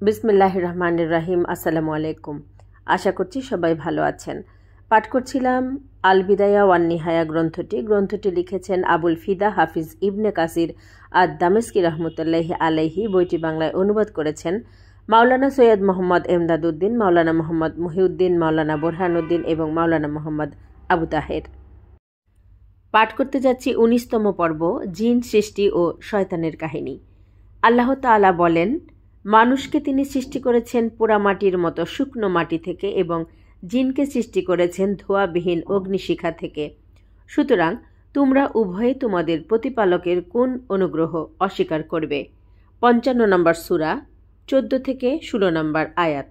বিসমিল্লাহির রহমানির রহিম। আসসালামু আলাইকুম। আশা করছি সবাই ভালো আছেন। পাঠ করছিলাম আল বিদায়া ওয়ান নিহায়া গ্রন্থটি লিখেছেন আবুল ফিদা হাফিজ ইবনে কাসির আদ দামেস্কি রহমতুল্লাহি আলাইহি। বইটি বাংলায় অনুবাদ করেছেন মাওলানা সৈয়দ মোহাম্মদ এমদাদউদ্দিন, মাওলানা মোহাম্মদ মহিউদ্দিন, মাওলানা বোরহানুদ্দিন এবং মাওলানা মোহাম্মদ আবু তাহের। পাঠ করতে যাচ্ছি 19তম পর্ব, জিন সৃষ্টি ও শয়তানের কাহিনী। আল্লাহ তাআলা বলেন, মানুষকে তিনি সৃষ্টি করেছেন পোড়ামাটির মতো শুকনো মাটি থেকে এবং জিনকে সৃষ্টি করেছেন ধোঁয়াবিহীন অগ্নিশিখা থেকে। সুতরাং তোমরা উভয়ে তোমাদের প্রতিপালকের কোন অনুগ্রহ অস্বীকার করবে? 55 নম্বর সূরা, 14 থেকে 16 নম্বর আয়াত।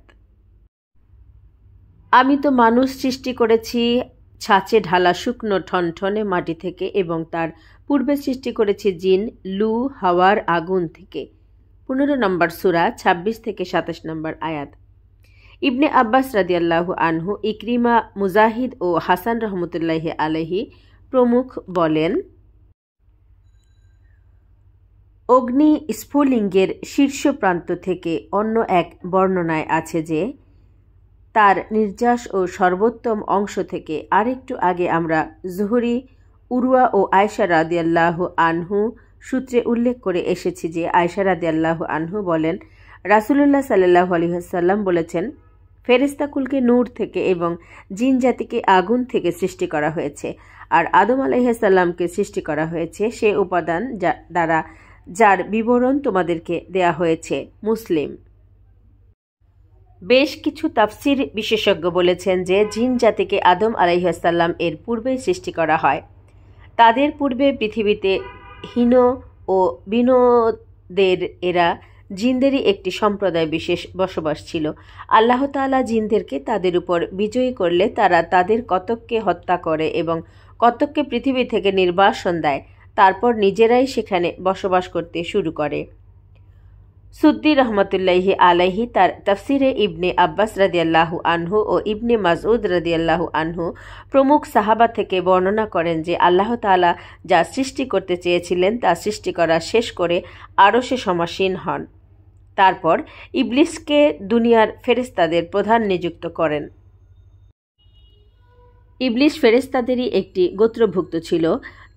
আমি তো মানুষ সৃষ্টি করেছি ছাঁচে ঢালা শুকনো ঠনঠনে মাটি থেকে এবং তার পূর্বে সৃষ্টি করেছি জিন লু হাওয়ার আগুন থেকে। 15 নম্বর সূরা, 26 থেকে 27 নম্বর আয়াত। ইবনে আব্বাস রাদিয়াল্লাহু আনহু, ইকরিমা, মুজাহিদ ও হাসান রহমতুল্লাহি আলাইহি প্রমুখ বলেন, অগ্নি স্ফুলিঙ্গের শীর্ষ প্রান্ত থেকে অন্য এক বর্ণনায় আছে যে তার নির্যাস ও সর্বোত্তম অংশ থেকে আরেকটু আগে আমরা জুহরি, উরওয়া ও আয়েশা রাদিয়াল্লাহু আনহু সূত্রে উল্লেখ করে এসেছি যে আয়েশা রাদিয়াল্লাহু আনহু বলেন, রাসূলুল্লাহ সাল্লাল্লাহু আলাইহি ওয়াসাল্লাম বলেছেন, ফেরেশতাকুলকে নূর থেকে এবং জিন জাতিকে আগুন থেকে সৃষ্টি করা হয়েছে, আর আদম আলাইহিস সালামকে সৃষ্টি করা হয়েছে সে উপাদান দ্বারা যার বিবরণ তোমাদেরকে দেয়া হয়েছে। মুসলিম। বেশ কিছু তাফসির বিশেষজ্ঞ বলেছেন যে জিন জাতিকে আদম আলাইহিস সালাম এর পূর্বেই সৃষ্টি করা হয়। তাদের পূর্বে পৃথিবীতে হীন ও বিনোদের এরা জিনদেরই একটি সম্প্রদায় বিশেষ বসবাস ছিল। আল্লাহ তাআলা জিনদেরকে তাদের উপর বিজয়ী করলে তারা তাদের কতককে হত্যা করে এবং কতককে পৃথিবী থেকে নির্বাসন দেয়, তারপর নিজেরাই সেখানে বসবাস করতে শুরু করে। সুদ্দি রহমতুল্লাহি আলাইহি তার তাফসিরে ইবনে আব্বাস রাদিয়াল্লাহু আনহু ও ইবনে মাসউদ রাদিয়াল্লাহু আনহু প্রমুখ সাহাবা থেকে বর্ণনা করেন যে আল্লাহ তাআলা যা সৃষ্টি করতে চেয়েছিলেন তা সৃষ্টি করা শেষ করে আরশে সমাসীন হন। তারপর ইবলিসকে দুনিয়ার ফেরেশতাদের প্রধান নিযুক্ত করেন। ইবলিস ফেরেশতাদেরই একটি গোত্রভুক্ত ছিল।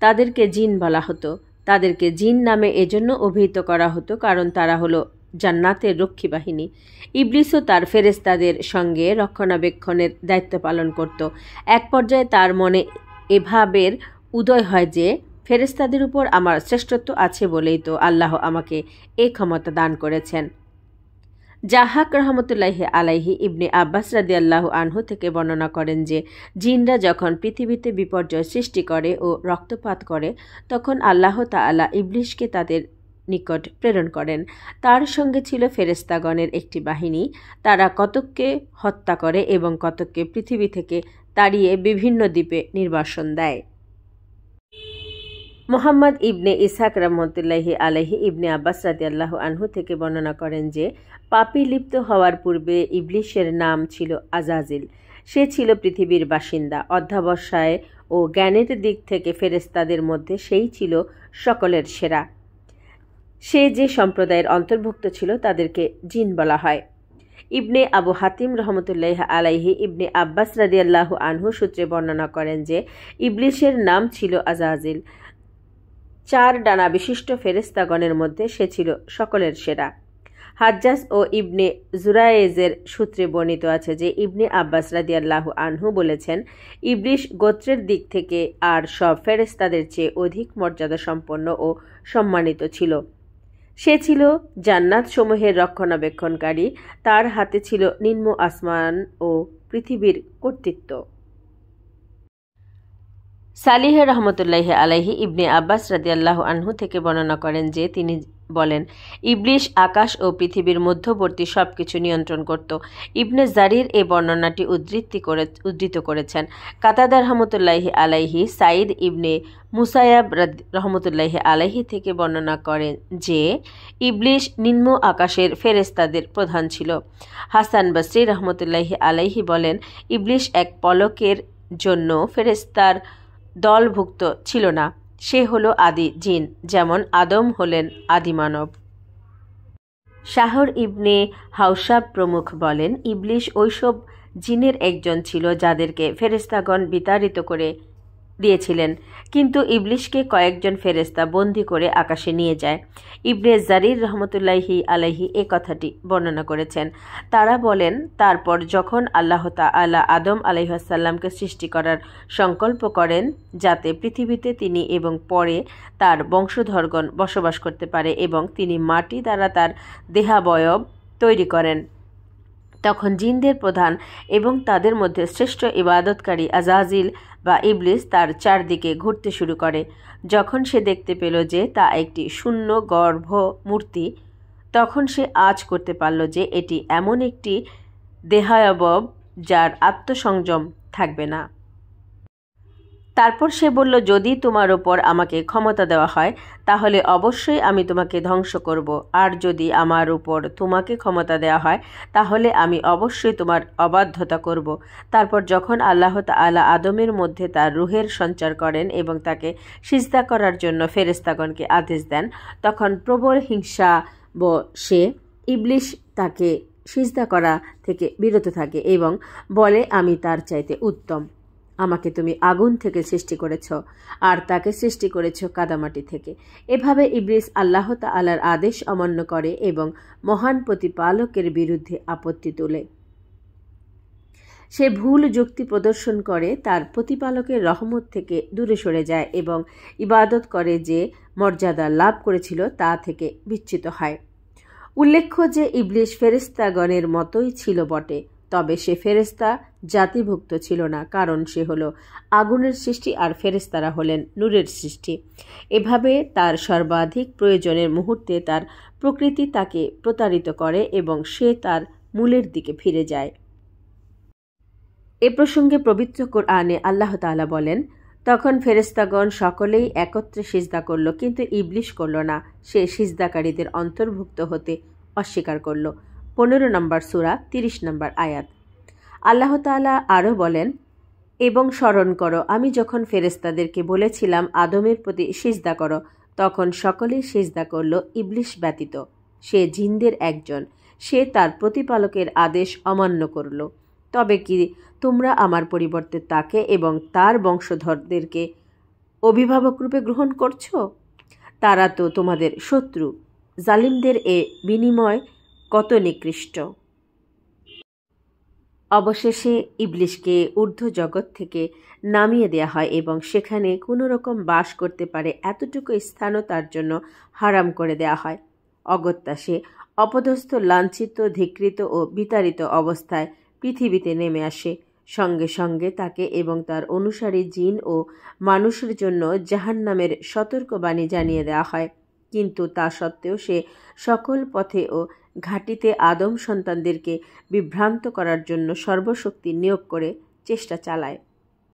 তাদেরকে জিন বলা হতো। তাদেরকে জিন নামে এজন্য অভিহিত করা হতো কারণ তারা হলো জান্নাতের রক্ষী বাহিনী। ইবলিসও তার ফেরেশতাদের সঙ্গে রক্ষণাবেক্ষণের দায়িত্ব পালন করত। এক পর্যায়ে তার মনে এভাবের উদয় হয় যে ফেরেশতাদের উপর আমার শ্রেষ্ঠত্ব আছে বলেই তো আল্লাহ আমাকে এই ক্ষমতা দান করেছেন। জাহাক রহমতুল্লাহি আলাইহি ইবনে আব্বাস রাদিয়াল্লাহু আনহু থেকে বর্ণনা করেন যে জিনরা যখন পৃথিবীতে বিপর্যয় সৃষ্টি করে ও রক্তপাত করে তখন আল্লাহ তাআলা ইবলিসকে তাদের নিকট প্রেরণ করেন। তার সঙ্গে ছিল ফেরেশতাগণের একটি বাহিনী। তারা কতককে হত্যা করে এবং কতককে পৃথিবী থেকে তাড়িয়ে বিভিন্ন দ্বীপে নির্বাসন দেয়। মুহাম্মদ ইবনে ইসহাক রহমতুল্লাহি আলাইহি ইবনে আব্বাস রাদিয়াল্লাহু আনহু থেকে বর্ণনা করেন যে পাপী লিপ্ত হওয়ার পূর্বে ইবলিসের নাম ছিল আজাজিল। সে ছিল পৃথিবীর বাসিন্দা। অধ্যাবসায় ও জ্ঞানের দিক থেকে ফেরেশতাদের মধ্যে সেই ছিল সকলের সেরা। সে যে সম্প্রদায়ের অন্তর্ভুক্ত ছিল তাদেরকে জিন বলা হয়। ইবনে আবু হাতিম রহমতুল্লাহি আলাইহি ইবনে আব্বাস রাদিয়াল্লাহু আনহু সূত্রে বর্ণনা করেন যে ইবলিসের নাম ছিল আজাজিল। 4 ডানা বিশিষ্ট ফেরেশতাগণের মধ্যে সে ছিল সকলের সেরা। হাজ্জাজ ও ইবনে জুরায়েজের সূত্রে বর্ণিত আছে যে ইবনে আব্বাস রাদিয়াল্লাহু আনহু বলেছেন, ইবলিস গোত্রের দিক থেকে আর সব ফেরেশতাদের চেয়ে অধিক মর্যাদা সম্পন্ন ও সম্মানিত ছিল। সে ছিল জান্নাত সমূহের রক্ষণাবেক্ষণকারী। তার হাতে ছিল নিম্ন আসমান ও পৃথিবীর কর্তৃত্ব। সালিহ রহমতুল্লাহি আলাইহি ইবনে আব্বাস রাদিয়াল্লাহু আনহু থেকে বর্ণনা করেন যে তিনি বলেন, ইবলিস আকাশ ও পৃথিবীর মধ্যবর্তী সবকিছু নিয়ন্ত্রণ করত। ইবনে জারির এই বর্ণনাটি উদ্ধৃত করেছেন। কাতাদা রহমতুল্লাহি আলাইহি সাইদ ইবনে মুসায়াব রহমতুল্লাহি আলাইহি থেকে বর্ণনা করেন যে ইবলিস নিম্ন আকাশের ফেরেশতাদের প্রধান ছিল। হাসান বসরি রহমতুল্লাহি আলাইহি বলেন, ইবলিস এক পলকের জন্য ফেরেশতার দলভুক্ত ছিল না। সে হলো আদি জিন, যেমন আদম হলেন আদি মানব। শাহর ইবনে হাওশাব প্রমুখ বলেন, ইবলিশ ওইসব জিনের একজন ছিল যাদেরকে ফেরেশতাগণ বিতাড়িত করে দিয়েছিলেন, কিন্তু ইবলিশকে কয়েকজন ফেরেশতা বন্দী করে আকাশে নিয়ে যায়। ইবনে জারির রহমতুল্লাহি আলাইহি এ কথাটি বর্ণনা করেছেন। তারা বলেন, তারপর যখন আল্লাহ তাআলা আদম আলাইহিসসালামকে সৃষ্টি করার সংকল্প করেন যাতে পৃথিবীতে তিনি এবং পরে তার বংশধরগণ বসবাস করতে পারে এবং তিনি মাটি দ্বারা তার দেহাবয়ব তৈরি করেন, তখন জিনদের প্রধান এবং তাদের মধ্যে শ্রেষ্ঠ ইবাদতকারী আজাজিল বা ইবলিস তার চারদিকে ঘুরতে শুরু করে। যখন সে দেখতে পেল যে তা একটি শূন্য গর্ভ মূর্তি, তখন সে আঁচ করতে পারল যে এটি এমন একটি দেহাবয়ব যার আত্মসংযম থাকবে না। তারপর সে বলল, যদি তোমার ওপর আমাকে ক্ষমতা দেওয়া হয় তাহলে অবশ্যই আমি তোমাকে ধ্বংস করব, আর যদি আমার উপর তোমাকে ক্ষমতা দেওয়া হয় তাহলে আমি অবশ্যই তোমার অবাধ্যতা করব। তারপর যখন আল্লাহ তাআলা আদমের মধ্যে তার রূহের সঞ্চার করেন এবং তাকে সিজদা করার জন্য ফেরেশতাগণকে আদেশ দেন, তখন প্রবল হিংসাবশে ইবলিশ তাকে সিজদা করা থেকে বিরত থাকে এবং বলে, আমি তার চাইতে উত্তম। আমাকে তুমি আগুন থেকে সৃষ্টি করেছ আর তাকে সৃষ্টি করেছ কাদামাটি থেকে। এভাবে ইবলিস আল্লাহ তাআলার আদেশ অমান্য করে এবং মহান প্রতিপালকের বিরুদ্ধে আপত্তি তোলে। সে ভুল যুক্তি প্রদর্শন করে তার প্রতিপালকের রহমত থেকে দূরে সরে যায় এবং ইবাদত করে যে মর্যাদা লাভ করেছিল তা থেকে বিচ্যুত হয়। উল্লেখ্য যে ইবলিশ ফেরেশতাগণের মতোই ছিল বটে, তবে সে ফেরেশতা জাতিভুক্ত ছিল না, কারণ সে হলো আগুনের সৃষ্টি আর ফেরেশতারা হলেন নূরের সৃষ্টি। এভাবে তার সর্বাধিক প্রয়োজনের মুহূর্তে তার প্রকৃতি তাকে প্রতারিত করে এবং সে তার মূলের দিকে ফিরে যায়। এ প্রসঙ্গে পবিত্র কোরআনে আল্লাহ তাআলা বলেন, তখন ফেরেশতাগণ সকলেই একত্রে সিজদা করল, কিন্তু ইবলিশ করল না। সে সিজদাকারীদের অন্তর্ভুক্ত হতে অস্বীকার করল। 15 নম্বর সূরা 30 নম্বর আয়াত। আল্লাহ তাআলা আরও বলেন, এবং স্মরণ করো, আমি যখন ফেরেশতাদেরকে বলেছিলাম আদমের প্রতি সিজদা করো, তখন সকলেই সিজদা করল ইবলিশ ব্যতীত। সে জিনদের একজন, সে তার প্রতিপালকের আদেশ অমান্য করল। তবে কি তোমরা আমার পরিবর্তে তাকে এবং তার বংশধরদেরকে অভিভাবক রূপে গ্রহণ করছো? তারা তো তোমাদের শত্রু। জালিমদের এ বিনিময় কত নিকৃষ্ট। অবশেষে ইবলিশকে ঊর্ধ্ব জগৎ থেকে নামিয়ে দেয়া হয় এবং সেখানে কোনো রকম বাস করতে পারে এতটুকু স্থানও তার জন্য হারাম করে দেয়া হয়। অগত্যা সে অপদস্থ, লাঞ্ছিত, ধিক্কৃত ও বিতাড়িত অবস্থায় পৃথিবীতে নেমে আসে। সঙ্গে সঙ্গে তাকে এবং তার অনুসারী জিন ও মানুষের জন্য জাহান্নামের সতর্কবাণী জানিয়ে দেওয়া হয়, কিন্তু তা সত্ত্বেও সে সকল পথে ও ঘাটিতে আদম সন্তানদেরকে বিভ্রান্ত করার জন্য সর্বশক্তি নিয়োগ করে চেষ্টা চালায়।